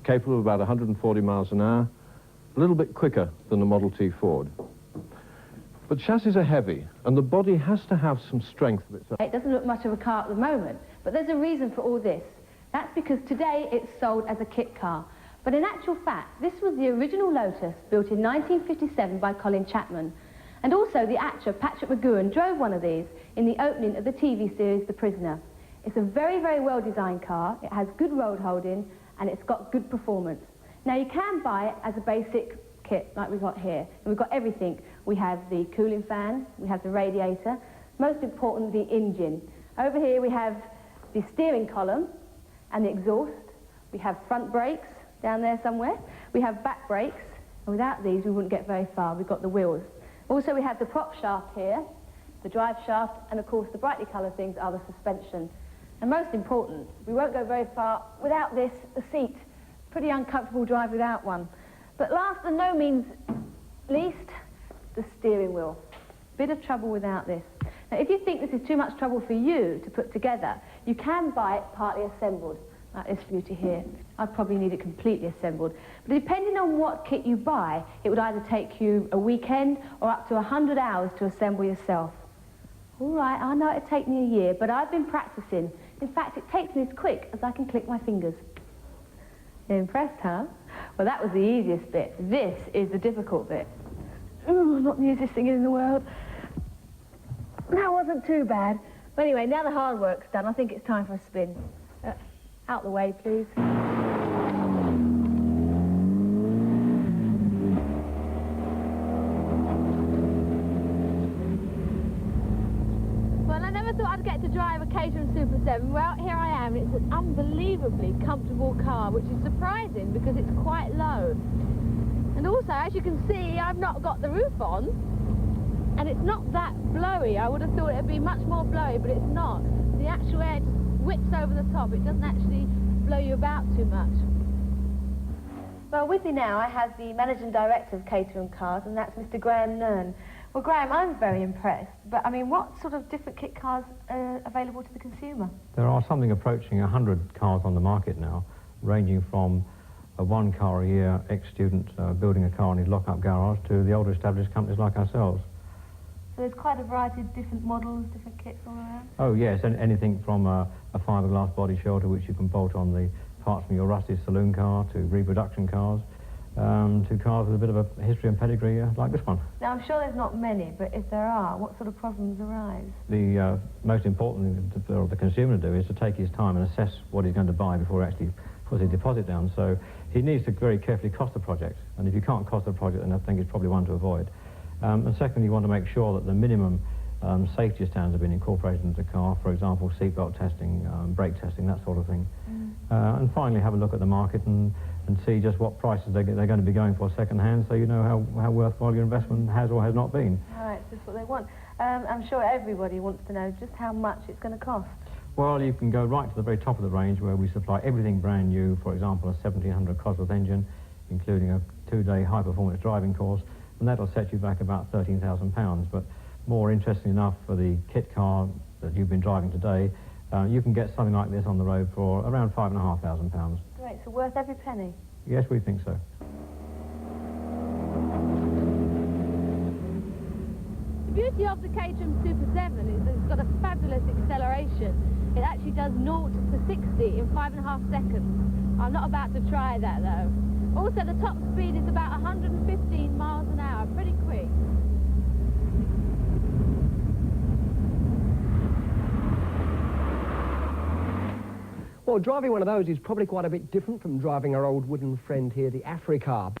Capable of about 140 miles an hour, a little bit quicker than the Model T Ford. But chassis are heavy, and the body has to have some strength of its own. It doesn't look much of a car at the moment, but there's a reason for all this. That's because today it's sold as a kit car. But in actual fact, this was the original Lotus, built in 1957 by Colin Chapman. And also the actor Patrick McGoohan drove one of these in the opening of the TV series The Prisoner. It's a very, very well-designed car. It has good road holding, and it's got good performance. Now, you can buy it as a basic kit, like we've got here. And we've got everything. We have the cooling fan, we have the radiator, most important, the engine. Over here, we have the steering column and the exhaust. We have front brakes down there somewhere. We have back brakes, and without these, we wouldn't get very far. We've got the wheels. Also, we have the prop shaft here, the drive shaft, and of course, the brightly coloured things are the suspension. And most important, we won't go very far without this, the seat. Pretty uncomfortable drive without one. But last and no means least, the steering wheel. Bit of trouble without this. Now, if you think this is too much trouble for you to put together, you can buy it partly assembled, like this beauty here. I'd probably need it completely assembled. But depending on what kit you buy, it would either take you a weekend or up to 100 hours to assemble yourself. All right, I know it'd take me a year, but I've been practicing. In fact, it takes me as quick as I can click my fingers. You're impressed, huh? Well, that was the easiest bit. This is the difficult bit. Ooh, not the easiest thing in the world. That wasn't too bad. But anyway, now the hard work's done, I think it's time for a spin. Out the way, please. I thought I'd get to drive a Caterham Super 7. Well, here I am. It's an unbelievably comfortable car, which is surprising because it's quite low. And also, as you can see, I've not got the roof on, and it's not that blowy. I would have thought it'd be much more blowy, but it's not. The actual air just whips over the top. It doesn't actually blow you about too much. Well, with me now, I have the Managing Director of Caterham Cars, and that's Mr. Graham Nern. Well, Graham, I'm very impressed, but, I mean, what sort of different kit cars are available to the consumer? There are something approaching 100 cars on the market now, ranging from a one car a year ex-student building a car in his lock-up garage to the older established companies like ourselves. So there's quite a variety of different models, different kits all around? Oh, yes, and anything from a fiberglass body shelter which you can bolt on the parts from your rusty saloon car to reproduction cars. To cars with a bit of a history and pedigree like this one. Now, I'm sure there's not many, but if there are, what sort of problems arise? The most important thing for the consumer to do is to take his time and assess what he's going to buy before he actually puts his deposit down. So he needs to very carefully cost the project, and if you can't cost the project, then I think it's probably one to avoid. And secondly, you want to make sure that the minimum safety standards have been incorporated into the car, for example, seatbelt testing, brake testing, that sort of thing. And finally, have a look at the market and see just what prices they're going to be going for second-hand, so you know how worthwhile your investment has or has not been. Right, just what they want. I'm sure everybody wants to know just how much it's going to cost. Well, you can go right to the very top of the range where we supply everything brand new, for example, a 1700 Cosworth engine, including a 2-day high-performance driving course, and that'll set you back about £13,000. But more interesting enough, for the kit car that you've been driving today, you can get something like this on the road for around £5,500. Great, so worth every penny? Yes, we think so. The beauty of the Caterham Super 7 is that it's got a fabulous acceleration. It actually does 0 to 60 in 5.5 seconds. I'm not about to try that, though. Also, the top speed is about 115 miles an hour, pretty quick. Well, driving one of those is probably quite a bit different from driving our old wooden friend here, the Africar.